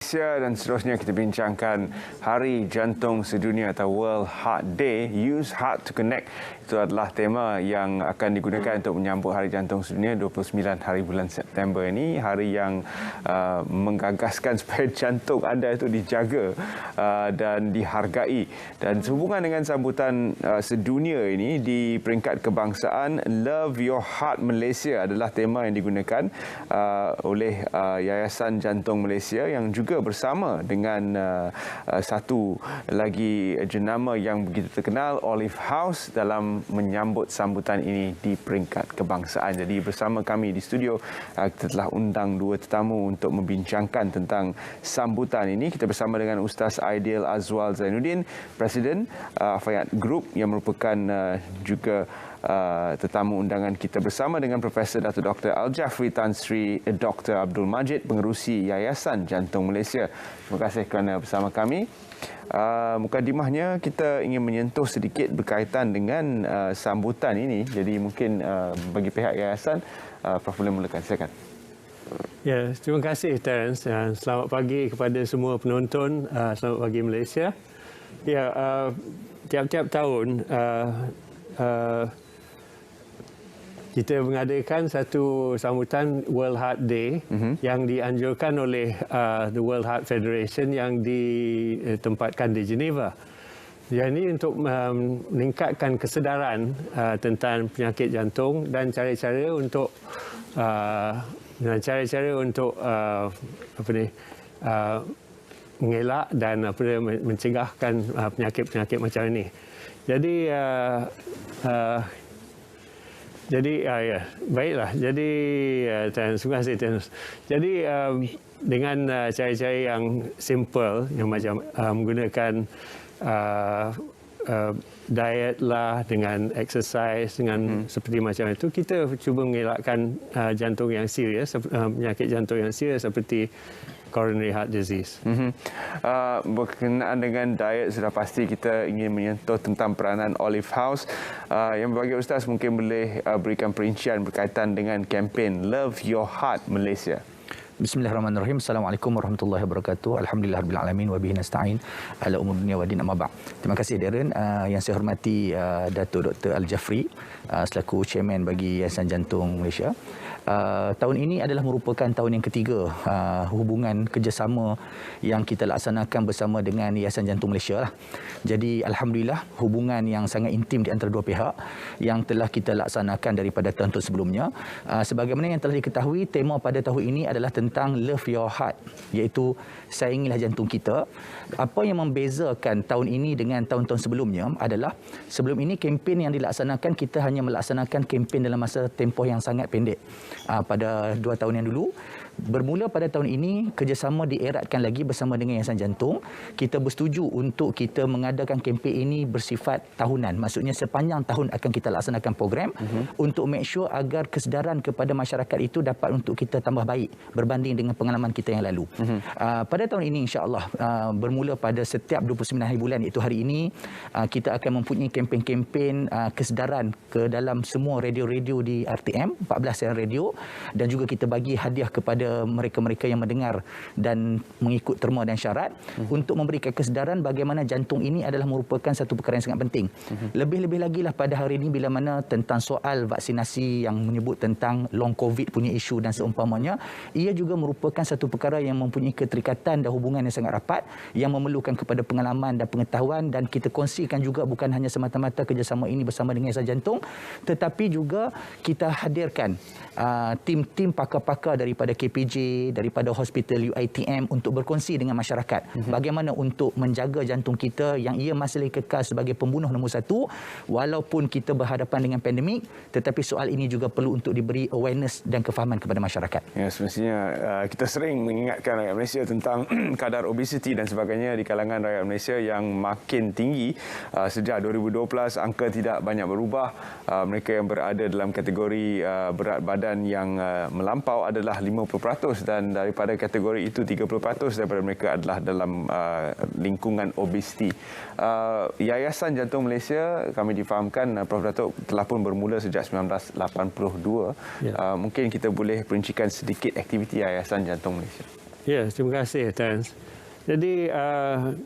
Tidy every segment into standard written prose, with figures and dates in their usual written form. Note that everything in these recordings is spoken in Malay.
Malaysia dan seterusnya kita bincangkan Hari Jantung Sedunia atau World Heart Day. Use Heart to Connect. Itu adalah tema yang akan digunakan untuk menyambut Hari Jantung Sedunia 29 hari bulan September ini. Hari yang menggagaskan supaya jantung anda itu dijaga dan dihargai. Dan sehubungan dengan sambutan sedunia ini di peringkat kebangsaan, Love Your Heart Malaysia adalah tema yang digunakan oleh Yayasan Jantung Malaysia yang juga bersama dengan satu lagi jenama yang begitu terkenal, Olive House, dalam menyambut sambutan ini di peringkat kebangsaan. Jadi bersama kami di studio kita telah undang dua tetamu untuk membincangkan tentang sambutan ini. Kita bersama dengan Ustaz Aidil Azwal Zainuddin, Presiden Fayat Group, yang merupakan juga tetamu undangan kita, bersama dengan Profesor Datuk Dr. Al-Jafri Tan Sri Dr. Abdul Majid, pengerusi Yayasan Jantung Malaysia. Terima kasih kerana bersama kami. Mukadimahnya kita ingin menyentuh sedikit berkaitan dengan sambutan ini. Jadi mungkin bagi pihak yayasan, Prof boleh mulakan. Silakan. Ya, terima kasih Terence. Selamat pagi kepada semua penonton. Selamat pagi Malaysia. Ya, tiap-tiap tahun kita mengadakan satu sambutan World Heart Day yang dianjurkan oleh the World Heart Federation yang ditempatkan di Geneva. Yang ini untuk meningkatkan kesedaran tentang penyakit jantung dan cara-cara untuk mengelak dan mencegahkan penyakit-penyakit macam ini. Baiklah. Jadi terima kasih Terence. Jadi dengan cara-cara yang simple, yang macam menggunakan diet lah, dengan exercise, dengan seperti macam itu, kita cuba mengelakkan jantung yang serius, penyakit jantung yang serius seperti coronary heart disease. Berkenaan dengan diet, sudah pasti kita ingin menyentuh tentang peranan Olive House. Yang bagi Ustaz mungkin boleh berikan perincian berkaitan dengan kempen Love Your Heart Malaysia. Bismillahirrahmanirrahim. Assalamualaikum warahmatullahi wabarakatuh. Alhamdulillahirabbil alamin wa bihi nasta'in ala umur dunya wa din, amma ba'd. Terima kasih Darren. Yang saya hormati Datuk Dr. Al-Jafri selaku chairman bagi Yayasan Jantung Malaysia. Tahun ini adalah merupakan tahun yang ketiga hubungan kerjasama yang kita laksanakan bersama dengan Yayasan Jantung Malaysia lah. Jadi alhamdulillah, hubungan yang sangat intim di antara dua pihak yang telah kita laksanakan daripada tahun-tahun sebelumnya. Sebagaimana yang telah diketahui, tema pada tahun ini adalah tentang Love Your Heart, iaitu sayangilah jantung kita. Apa yang membezakan tahun ini dengan tahun-tahun sebelumnya adalah sebelum ini kempen yang dilaksanakan, kita hanya melaksanakan kempen dalam masa tempoh yang sangat pendek. Pada 2 tahun yang dulu, bermula pada tahun ini kerjasama dieratkan lagi bersama dengan Yayasan Jantung. Kita bersetuju untuk kita mengadakan kempen ini bersifat tahunan. Maksudnya sepanjang tahun akan kita laksanakan program untuk make sure agar kesedaran kepada masyarakat itu dapat untuk kita tambah baik berbanding dengan pengalaman kita yang lalu. Pada tahun ini insya-Allah, bermula pada setiap 29 hari bulan, iaitu hari ini, kita akan mempunyai kempen-kempen kesedaran ke dalam semua radio-radio di RTM, 14 siaran radio, dan juga kita bagi hadiah kepada mereka-mereka yang mendengar dan mengikut terma dan syarat untuk memberikan kesedaran bagaimana jantung ini adalah merupakan satu perkara yang sangat penting. Lebih-lebih lagi lah pada hari ini bila mana tentang soal vaksinasi yang menyebut tentang long COVID punya isu dan seumpamanya, ia juga merupakan satu perkara yang mempunyai keterikatan dan hubungan yang sangat rapat, yang memerlukan kepada pengalaman dan pengetahuan, dan kita kongsikan juga bukan hanya semata-mata kerjasama ini bersama dengan Yayasan Jantung, tetapi juga kita hadirkan tim-tim pakar-pakar daripada KPJ, daripada hospital UiTM untuk berkongsi dengan masyarakat bagaimana untuk menjaga jantung kita yang ia masih kekal sebagai pembunuh nombor 1 walaupun kita berhadapan dengan pandemik, tetapi soal ini juga perlu untuk diberi awareness dan kefahaman kepada masyarakat. Ya, semestinya kita sering mengingatkan rakyat Malaysia tentang kadar obesiti dan sebagainya di kalangan rakyat Malaysia yang makin tinggi. Sejak 2012 angka tidak banyak berubah. Mereka yang berada dalam kategori berat badan yang melampau adalah 50%, dan daripada kategori itu 30% daripada mereka adalah dalam lingkungan obesiti. Yayasan Jantung Malaysia, kami difahamkan Prof Datuk, telah pun bermula sejak 1982. Mungkin kita boleh perincikan sedikit aktiviti Yayasan Jantung Malaysia. Ya, terima kasih Tan. Jadi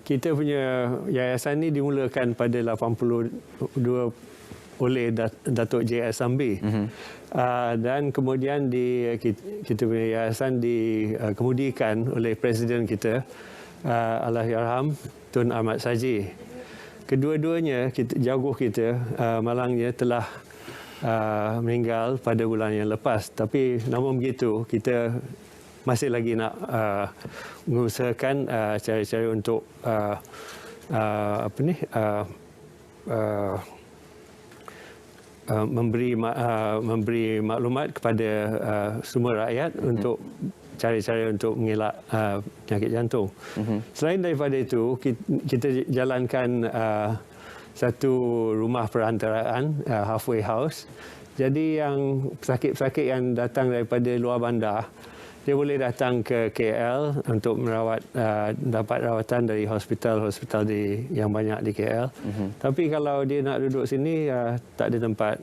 kita punya yayasan ni dimulakan pada 82 oleh Datuk J.S. Sambi. Dan kemudian kita punya yayasan dikemudikan oleh Presiden kita, Allahyarham Tun Ahmad Saji. Kedua-duanya, jaguh kita, malangnya telah meninggal pada bulan yang lepas. Tapi namun begitu, kita masih lagi nak mengusahakan cara-cara untuk memberi maklumat kepada semua rakyat untuk cara-cara untuk mengelak penyakit jantung. Selain daripada itu, kita jalankan satu rumah perantaraan, halfway house. Jadi yang pesakit-pesakit yang datang daripada luar bandar, dia boleh datang ke KL untuk dapat rawatan dari hospital-hospital yang banyak di KL. Tapi kalau dia nak duduk sini, tak ada tempat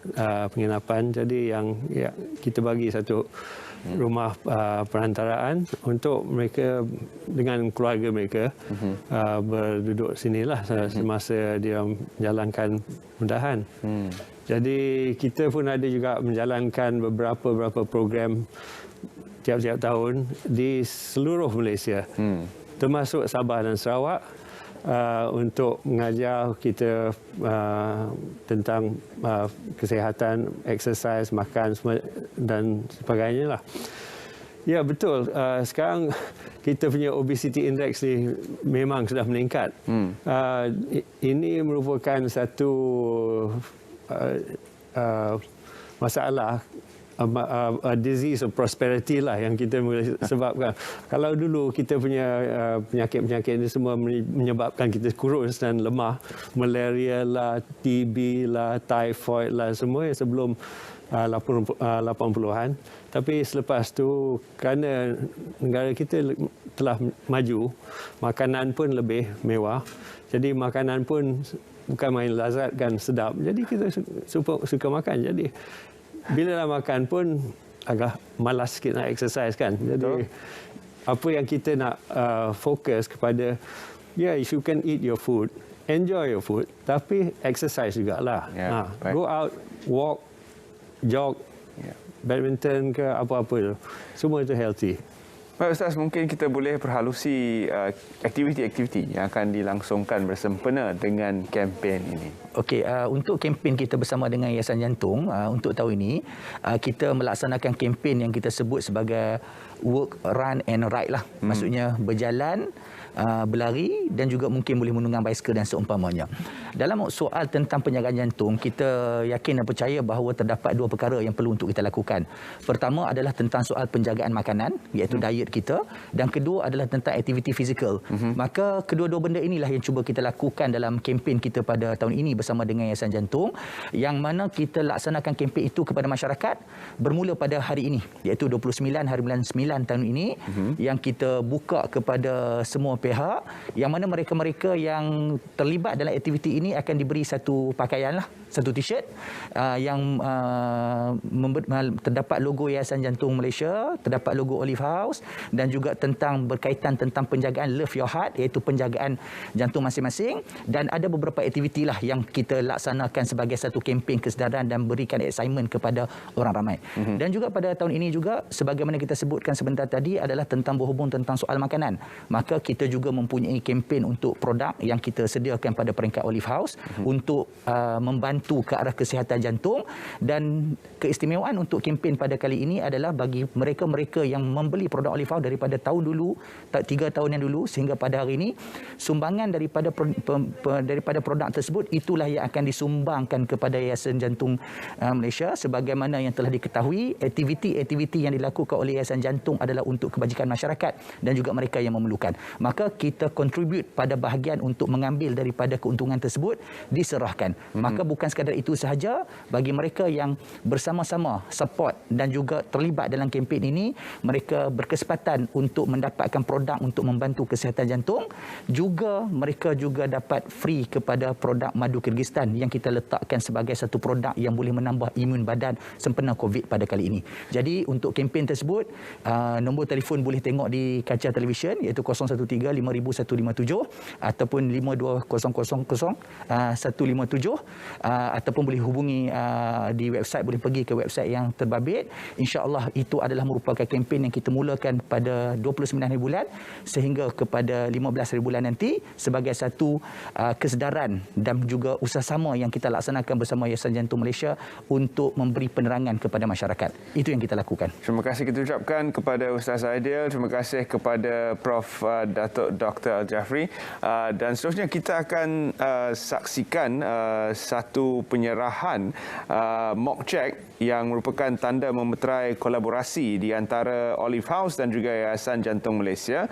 penginapan. Jadi kita bagi satu rumah perantaraan untuk mereka dengan keluarga mereka berduduk sinilah semasa dia menjalankan mudahan. Jadi kita pun ada juga menjalankan beberapa program tiap-tiap tahun di seluruh Malaysia, termasuk Sabah dan Sarawak, untuk mengajar kita tentang kesihatan, exercise, makan dan sebagainya lah. Ya, betul. Sekarang kita punya obesity index ni memang sudah meningkat. Ini merupakan satu masalah, disease of prosperity lah yang kita sebabkan. Kalau dulu kita punya penyakit-penyakit ini semua menyebabkan kita kurus dan lemah, malaria lah, TB lah, typhoid lah, semua yang sebelum 80-an. Tapi selepas tu, kerana negara kita telah maju, makanan pun lebih mewah. Jadi makanan pun bukan main lazat kan, sedap. Jadi kita suka makan. Jadi bila dah makan pun agak malas sikit nak exercise kan. Jadi apa yang kita nak fokus kepada, if you can eat your food, enjoy your food, tapi exercise jugalah. Go out, walk, jog, badminton ke apa-apa tu. Semua itu healthy. Baik Ustaz, mungkin kita boleh perhalusi aktiviti-aktiviti yang akan dilangsungkan bersempena dengan kempen ini. Okey, untuk kempen kita bersama dengan Yayasan Jantung, untuk tahun ini, kita melaksanakan kempen yang kita sebut sebagai work, run and ride lah. Maksudnya berjalan, berlari dan juga mungkin boleh menunggang basikal dan seumpamanya. Dalam soal tentang penjagaan jantung, kita yakin dan percaya bahawa terdapat dua perkara yang perlu untuk kita lakukan. Pertama adalah tentang soal penjagaan makanan, iaitu diet kita, dan kedua adalah tentang aktiviti fizikal. Maka kedua-dua benda inilah yang cuba kita lakukan dalam kempen kita pada tahun ini bersama dengan Yayasan Jantung, yang mana kita laksanakan kempen itu kepada masyarakat bermula pada hari ini, iaitu 29 hari bulan 9 tahun ini, yang kita buka kepada semua pihak, yang mana mereka-mereka yang terlibat dalam aktiviti ini akan diberi satu pakaian lah, satu t-shirt yang terdapat logo Yayasan Jantung Malaysia, terdapat logo Olive House, dan juga berkaitan tentang penjagaan Love Your Heart, iaitu penjagaan jantung masing-masing. Dan ada beberapa aktiviti lah yang kita laksanakan sebagai satu kempen kesedaran dan berikan assignment kepada orang ramai. Dan juga pada tahun ini juga, sebagaimana kita sebutkan sebentar tadi, adalah tentang berhubung tentang soal makanan. Maka kita juga mempunyai kempen untuk produk yang kita sediakan pada peringkat Olive House untuk membantu ke arah kesihatan jantung. Dan keistimewaan untuk kempen pada kali ini adalah bagi mereka-mereka yang membeli produk Olive House daripada tahun dulu, 3 tahun yang dulu sehingga pada hari ini, sumbangan daripada produk tersebut itulah yang akan disumbangkan kepada Yayasan Jantung Malaysia. Sebagaimana yang telah diketahui, aktiviti-aktiviti yang dilakukan oleh Yayasan Jantung adalah untuk kebajikan masyarakat dan juga mereka yang memerlukan. Maka kita contribute pada bahagian untuk mengambil daripada keuntungan tersebut tersebut diserahkan. Maka bukan sekadar itu sahaja, bagi mereka yang bersama-sama support dan juga terlibat dalam kempen ini, mereka berkesempatan untuk mendapatkan produk untuk membantu kesihatan jantung. Juga mereka juga dapat free kepada produk madu Kyrgyzstan yang kita letakkan sebagai satu produk yang boleh menambah imun badan sempena COVID pada kali ini. Jadi untuk kempen tersebut, nombor telefon boleh tengok di kaca televisyen, iaitu 013-5157 ataupun 52000157, ataupun boleh hubungi di website, boleh pergi ke website yang terbabit. InsyaAllah itu adalah merupakan kempen yang kita mulakan pada 29 hari bulan sehingga kepada 15 hari bulan nanti sebagai satu kesedaran dan juga usaha sama yang kita laksanakan bersama Yayasan Jantung Malaysia untuk memberi penerangan kepada masyarakat. Itu yang kita lakukan. Terima kasih kita ucapkan kepada Ustaz Aidil, terima kasih kepada Prof. Datuk Dr. Al-Jafri, dan seterusnya kita akan saksikan satu penyerahan mock check yang merupakan tanda memeterai kolaborasi di antara Olive House dan juga Yayasan Jantung Malaysia.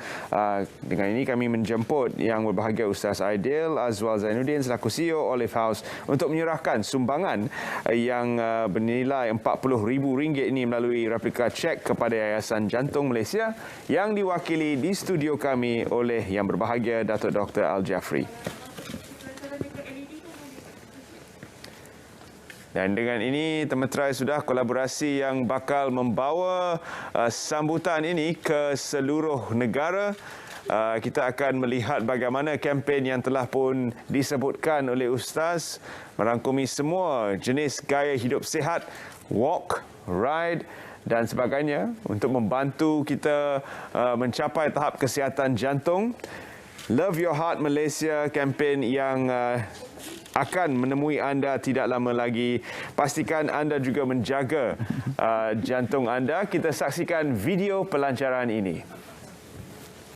Dengan ini kami menjemput yang berbahagia Ustaz Aidil Azwal Zainuddin selaku CEO Olive House untuk menyerahkan sumbangan yang bernilai RM40,000 ini melalui replika cek kepada Yayasan Jantung Malaysia yang diwakili di studio kami oleh yang berbahagia Datuk Dr. Al-Jafri. Dan dengan ini termeterai sudah kolaborasi yang bakal membawa sambutan ini ke seluruh negara. Kita akan melihat bagaimana kempen yang telah pun disebutkan oleh Ustaz merangkumi semua jenis gaya hidup sihat, walk, ride dan sebagainya untuk membantu kita mencapai tahap kesihatan jantung. Love Your Heart Malaysia, kempen yang akan menemui anda tidak lama lagi. Pastikan anda juga menjaga jantung anda. Kita saksikan video pelancaran ini.